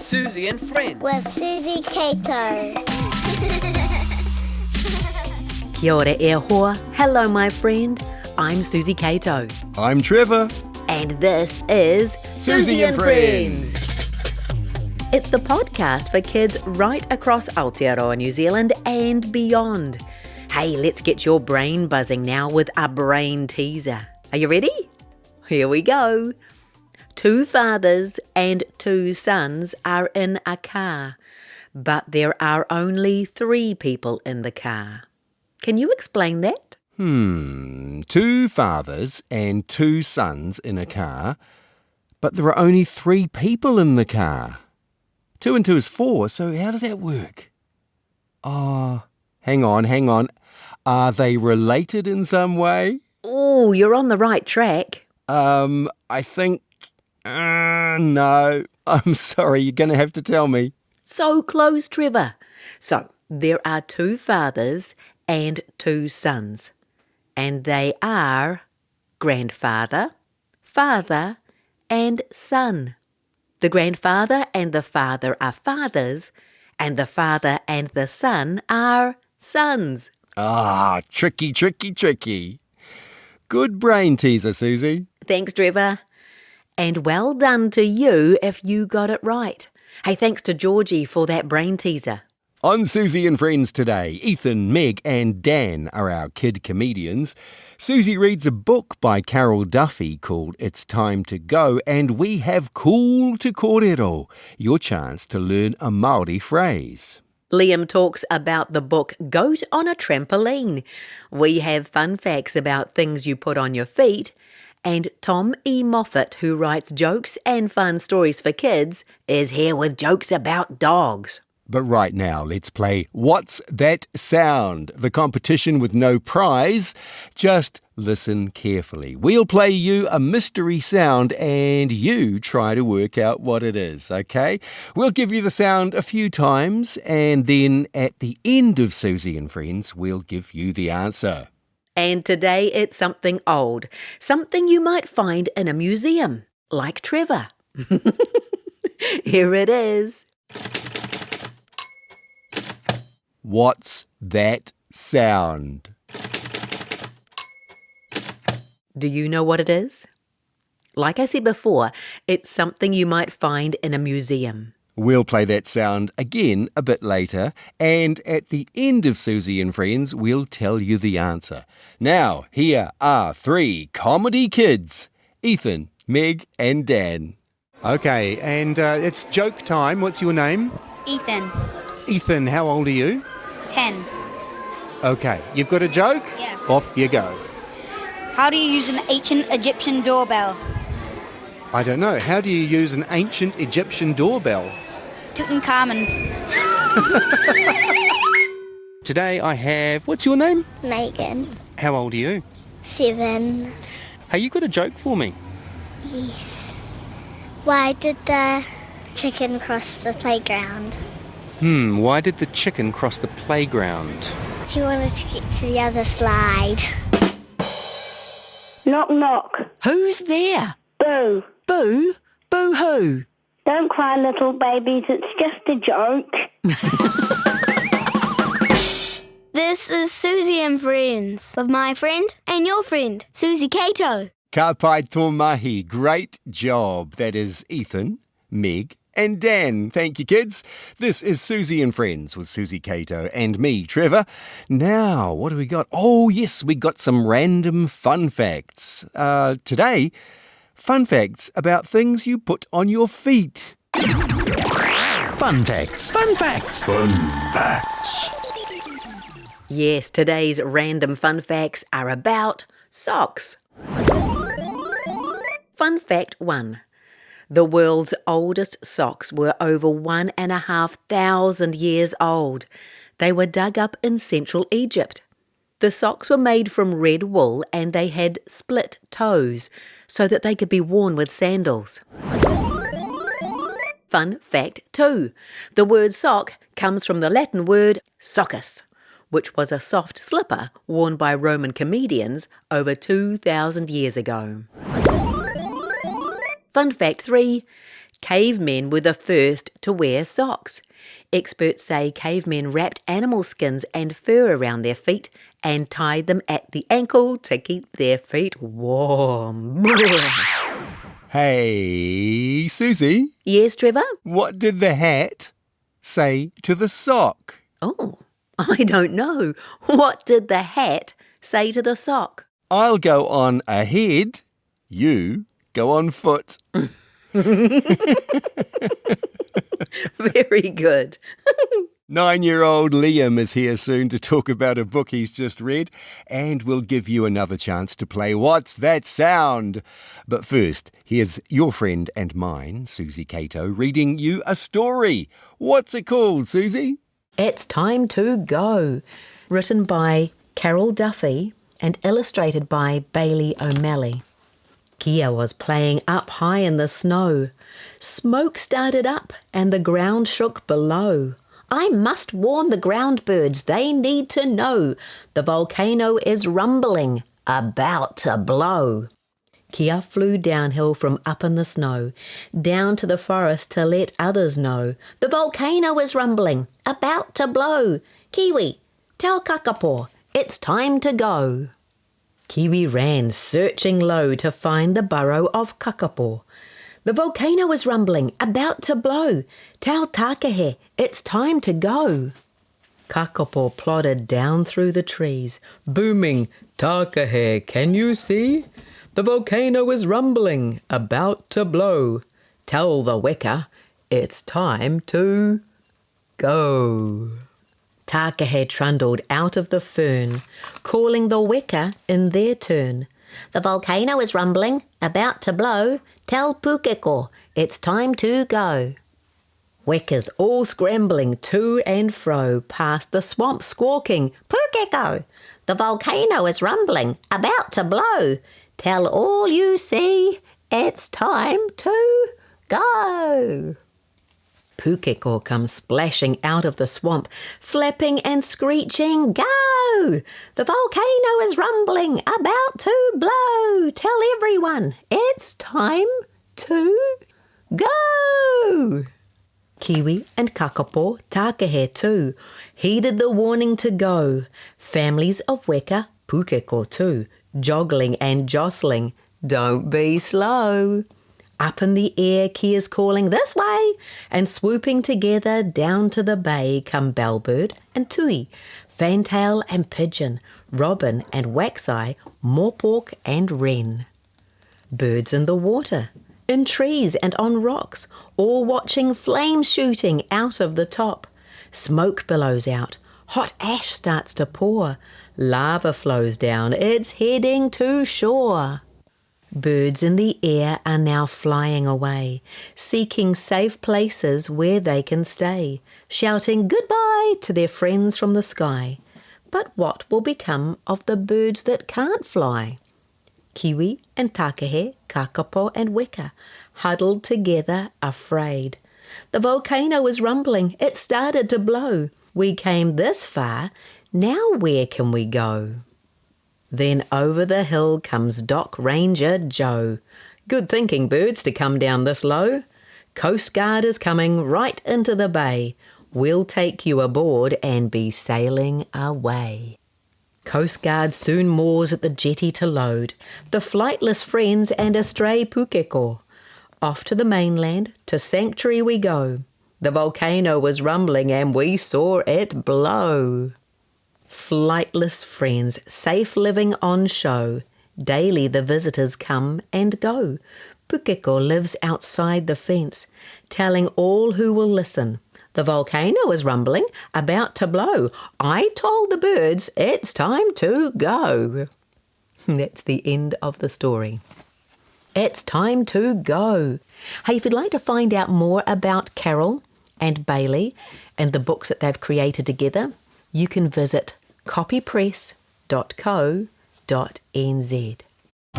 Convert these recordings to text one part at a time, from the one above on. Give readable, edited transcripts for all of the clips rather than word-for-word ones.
Suzy and Friends. With Suzy Cato. Kia ora e hoa. Hello, my friend. I'm Suzy Cato. I'm Trevor. And this is Suzy and Friends. It's the podcast for kids right across Aotearoa, New Zealand and beyond. Hey, let's get your brain buzzing now with a brain teaser. Are you ready? Here we go. 2 fathers and 2 sons are in a car, but there are only 3 people in the car. Can you explain that? 2 fathers and 2 sons in a car, but there are only 3 people in the car. 2 and 2 is 4, so how does that work? Hang on. Are they related in some way? Oh, you're on the right track. I think... no. I'm sorry, you're going to have to tell me. So close, Trevor. So, there are 2 fathers and 2 sons. And they are grandfather, father, and son. The grandfather and the father are fathers, and the father and the son are sons. Tricky. Good brain teaser, Suzy. Thanks, Trevor. And well done to you if you got it right. Hey, thanks to Georgie for that brain teaser. On Suzy and Friends today, Ethan, Meg and Dan are our kid comedians. Suzy reads a book by Carol Duffy called It's Time to Go, and we have Cool to Kōrero, your chance to learn a Māori phrase. Liam talks about the book Goat on a Trampoline. We have fun facts about things you put on your feet. And Tom E. Moffatt, who writes jokes and fun stories for kids, is here with jokes about dogs. But right now, let's play What's That Sound? The competition with no prize. Just listen carefully. We'll play you a mystery sound and you try to work out what it is, okay? We'll give you the sound a few times and then at the end of Suzy and Friends, we'll give you the answer. And today it's something old, something you might find in a museum, like Trevor. Here it is. What's that sound? Do you know what it is? Like I said before, it's something you might find in a museum. We'll play that sound again a bit later, and at the end of Suzy and Friends, we'll tell you the answer. Now, here are 3 comedy kids, Ethan, Meg and Dan. Okay, and it's joke time. What's your name? Ethan. Ethan, how old are you? 10. Okay, you've got a joke? Yeah. Off you go. How do you use an ancient Egyptian doorbell? I don't know. How do you use an ancient Egyptian doorbell? Tutankhamun. Today I have... What's your name? Megan. How old are you? 7. Hey, you got a joke for me? Yes. Why did the chicken cross the playground? Why did the chicken cross the playground? He wanted to get to the other slide. Knock, knock. Who's there? Boo. Boo? Boo who? Don't cry, little babies. It's just a joke. This is Suzy and Friends with my friend and your friend, Suzy Cato. Ka pai tō mahi. Great job. That is Ethan, Meg and Dan. Thank you, kids. This is Suzy and Friends with Suzy Cato and me, Trevor. Now, what do we got? Oh, yes, we got some random fun facts. Today, fun facts about things you put on your feet. Fun facts. Yes, today's random fun facts are about socks. Fun fact 1. The world's oldest socks were over 1,500 years old. They were dug up in central Egypt. The socks were made from red wool and they had split toes so that they could be worn with sandals. Fun fact 2. The word sock comes from the Latin word soccus, which was a soft slipper worn by Roman comedians over 2,000 years ago. Fun fact 3. Cavemen were the first to wear socks. Experts say cavemen wrapped animal skins and fur around their feet and tied them at the ankle to keep their feet warm. Hey, Suzy, Yes, Trevor? what did the hat say to the sock? Oh, I don't know. What did the hat say to the sock? I'll go on ahead, you go on foot. Very good. 9-year-old Liam is here soon to talk about a book he's just read, and we'll give you another chance to play What's That Sound? But first, here's your friend and mine, Suzy Cato, reading you a story. What's it called, Suzy? It's Time to Go. Written by Carol Duffy and illustrated by Bailey O'Malley. Kia was playing up high in the snow. Smoke started up and the ground shook below. I must warn the ground birds, they need to know. The volcano is rumbling, about to blow. Kia flew downhill from up in the snow, down to the forest to let others know. The volcano is rumbling, about to blow. Kiwi, tell Kakapo, it's time to go. Kiwi ran, searching low to find the burrow of Kakapo. The volcano is rumbling, about to blow. Tell Takahe, it's time to go. Kakapo plodded down through the trees, booming, Takahe, can you see? The volcano is rumbling, about to blow. Tell the Weka, it's time to go. Takahe trundled out of the fern, calling the Weka in their turn. The volcano is rumbling, about to blow. Tell Pukeko, it's time to go. Wekas all scrambling to and fro, past the swamp squawking, Pukeko, the volcano is rumbling, about to blow. Tell all you see, it's time to go. Pukeko comes splashing out of the swamp, flapping and screeching, Go! The volcano is rumbling, about to blow. Tell everyone, it's time to go. Kiwi and Kakapo, Takahe too, heeded the warning to go. Families of Weka, Pukeko too, joggling and jostling, don't be slow. Up in the air, Kia's calling this way, and swooping together down to the bay come Bellbird and Tui, Fantail and Pigeon, Robin and Waxeye, Moorpork and Wren. Birds in the water, in trees and on rocks, all watching flames shooting out of the top. Smoke billows out, hot ash starts to pour, lava flows down, it's heading to shore. Birds in the air are now flying away, seeking safe places where they can stay, shouting goodbye to their friends from the sky. But what will become of the birds that can't fly? Kiwi and Takahe, Kakapo and Weka, huddled together afraid. The volcano is rumbling, it started to blow. We came this far, now where can we go? Then over the hill comes Dock Ranger Joe. Good thinking, birds, to come down this low. Coast Guard is coming right into the bay. We'll take you aboard and be sailing away. Coast Guard soon moors at the jetty to load the flightless friends and a stray Pukeko. Off to the mainland, to Sanctuary we go. The volcano was rumbling and we saw it blow. Flightless friends, safe living on show. Daily the visitors come and go. Pukeko lives outside the fence, telling all who will listen. The volcano is rumbling, about to blow. I told the birds it's time to go. That's the end of the story. It's time to go. Hey, if you'd like to find out more about Carol and Bailey and the books that they've created together, you can visit copypress.co.nz.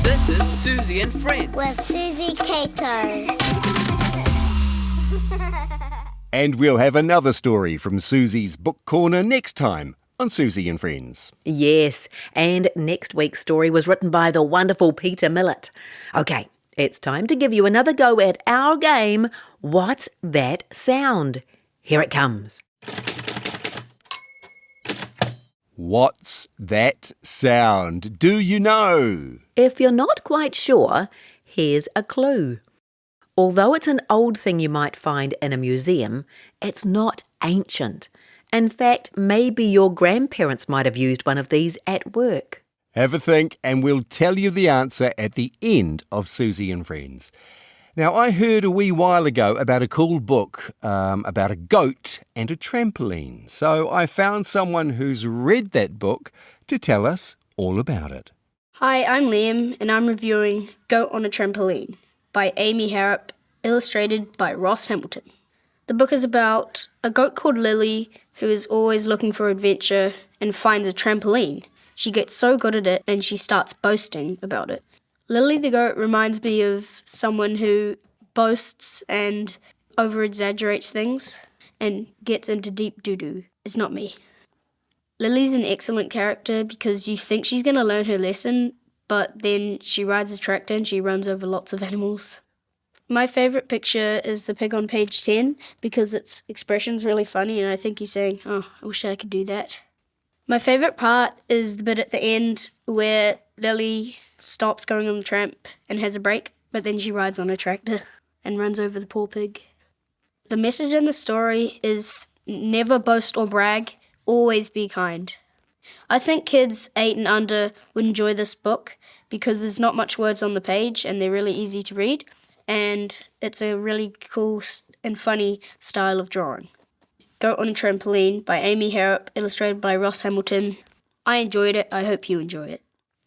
This is Suzy and Friends. With Suzy Cato. And we'll have another story from Suzy's Book Corner next time on Suzy and Friends. Yes, and next week's story was written by the wonderful Peter Millett. Okay, It's time to give you another go at our game, What's That Sound? Here it comes. What's that sound? Do you know? If you're not quite sure, here's a clue. Although it's an old thing you might find in a museum, it's not ancient. In fact, maybe your grandparents might have used one of these at work. Have a think and we'll tell you the answer at the end of Suzy and Friends. Now, I heard a wee while ago about a cool book about a goat and a trampoline. So I found someone who's read that book to tell us all about it. Hi, I'm Liam and I'm reviewing Goat on a Trampoline by Amy Harrop, illustrated by Ross Hamilton. The book is about a goat called Lily who is always looking for adventure and finds a trampoline. She gets so good at it and she starts boasting about it. Lily the goat reminds me of someone who boasts and over-exaggerates things and gets into deep doo-doo. It's not me. Lily's an excellent character because you think she's going to learn her lesson, but then she rides a tractor and she runs over lots of animals. My favourite picture is the pig on page 10 because its expression's really funny and I think he's saying, oh, I wish I could do that. My favourite part is the bit at the end where Lily stops going on the tramp and has a break, but then she rides on a tractor and runs over the poor pig. The message in the story is never boast or brag, always be kind. I think kids 8 and under would enjoy this book because there's not much words on the page and they're really easy to read, and it's a really cool and funny style of drawing. Goat on a Trampoline by Amy Harrop, illustrated by Ross Hamilton. I enjoyed it. I hope you enjoy it.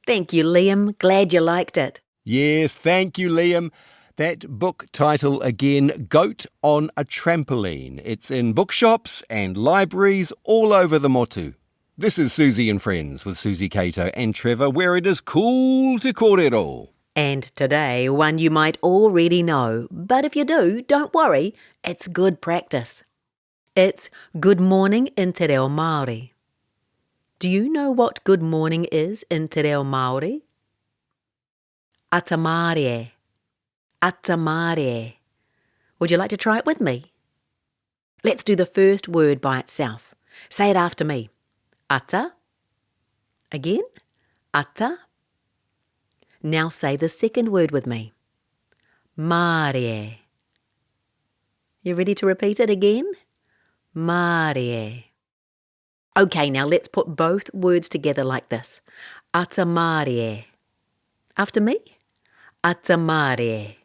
Thank you, Liam. Glad you liked it. Yes, thank you, Liam. That book title again, Goat on a Trampoline. It's in bookshops and libraries all over the motu. This is Suzy and Friends with Suzy Cato and Trevor, where it is cool to kōrero. And today, one you might already know, but if you do, don't worry, it's good practice. It's good morning in te reo Māori. Do you know what good morning is in te reo Māori? Atamarie. Atamarie. Would you like to try it with me? Let's do the first word by itself. Say it after me. Ata. Again. Ata. Now say the second word with me. Mārie. You ready to repeat it again? Mārie. Okay, now let's put both words together like this. Atamarie. After me. Atamarie.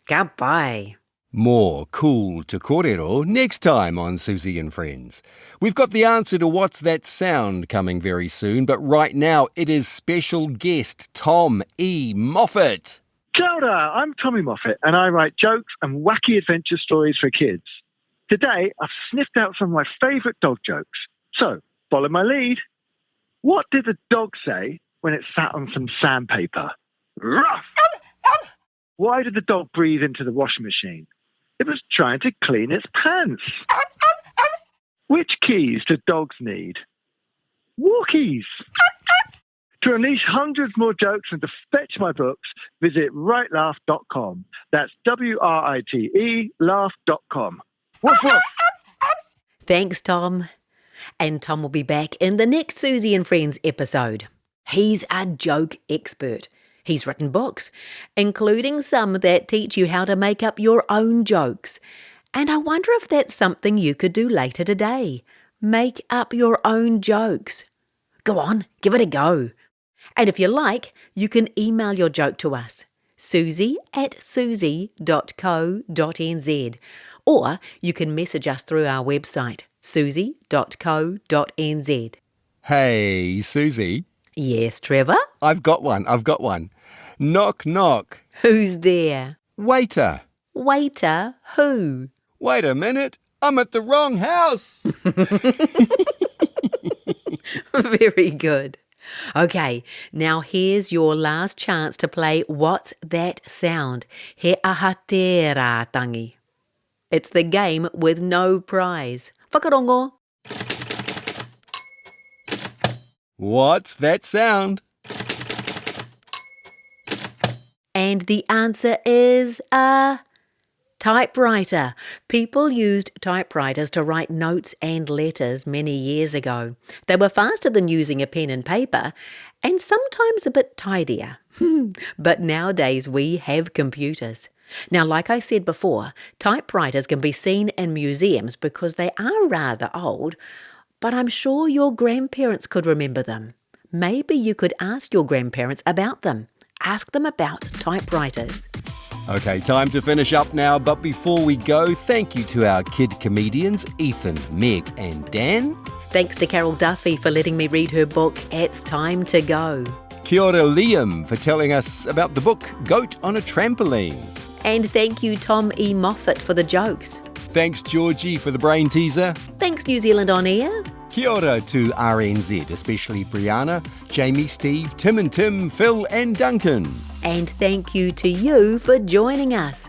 Ka pai. More cool to kōrero next time on Suzy and Friends. We've got the answer to What's That Sound coming very soon, but right now it is special guest Tom E. Moffatt. Kia ora, I'm Tommy Moffatt and I write jokes and wacky adventure stories for kids. Today I've sniffed out some of my favourite dog jokes. So, follow my lead. What did the dog say when it sat on some sandpaper? Ruff! Why did the dog breathe into the washing machine? It was trying to clean its pants. Which keys do dogs need? Walkies. To unleash hundreds more jokes and to fetch my books, visit writelaugh.com. That's WRITE laugh.com. Woof woof. Thanks, Tom. And Tom will be back in the next Suzy and Friends episode. He's a joke expert. He's written books, including some that teach you how to make up your own jokes. And I wonder if that's something you could do later today. Make up your own jokes. Go on, give it a go. And if you like, you can email your joke to us, suzy@suzy.co.nz. Or you can message us through our website, suzy.co.nz. Hey, Suzy. Yes, Trevor? I've got one. Knock, knock. Who's there? Waiter. Waiter who? Wait a minute. I'm at the wrong house. Very good. Okay, now here's your last chance to play What's That Sound? He aha te rā tangi. It's the game with no prize. Whakarongo. What's that sound? And the answer is a typewriter. People used typewriters to write notes and letters many years ago. They were faster than using a pen and paper, and sometimes a bit tidier. But nowadays we have computers. Now, like I said before, typewriters can be seen in museums because they are rather old, but I'm sure your grandparents could remember them. Maybe you could ask your grandparents about them. Ask them about typewriters. Okay, time to finish up now, but before we go, thank you to our kid comedians, Ethan, Meg and Dan. Thanks to Carol Duffy for letting me read her book, It's Time to Go. Kia ora Liam for telling us about the book Goat on a Trampoline. And thank you, Tom E. Moffatt, for the jokes. Thanks, Georgie, for the brain teaser. Thanks, New Zealand On Air. Kia ora to RNZ, especially Brianna, Jamie, Steve, Tim and Tim, Phil and Duncan. And thank you to you for joining us.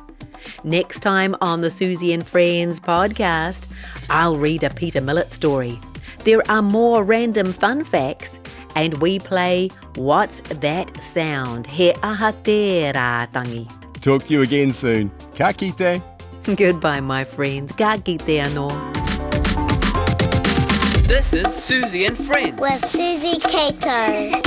Next time on the Suzy and Friends podcast, I'll read a Peter Millett story. There are more random fun facts, and we play What's That Sound? He aha te rā tangi. Talk to you again soon. Ka kite. Goodbye, my friend. Ka kite anō. This is Suzy and Friends. With Suzy Cato.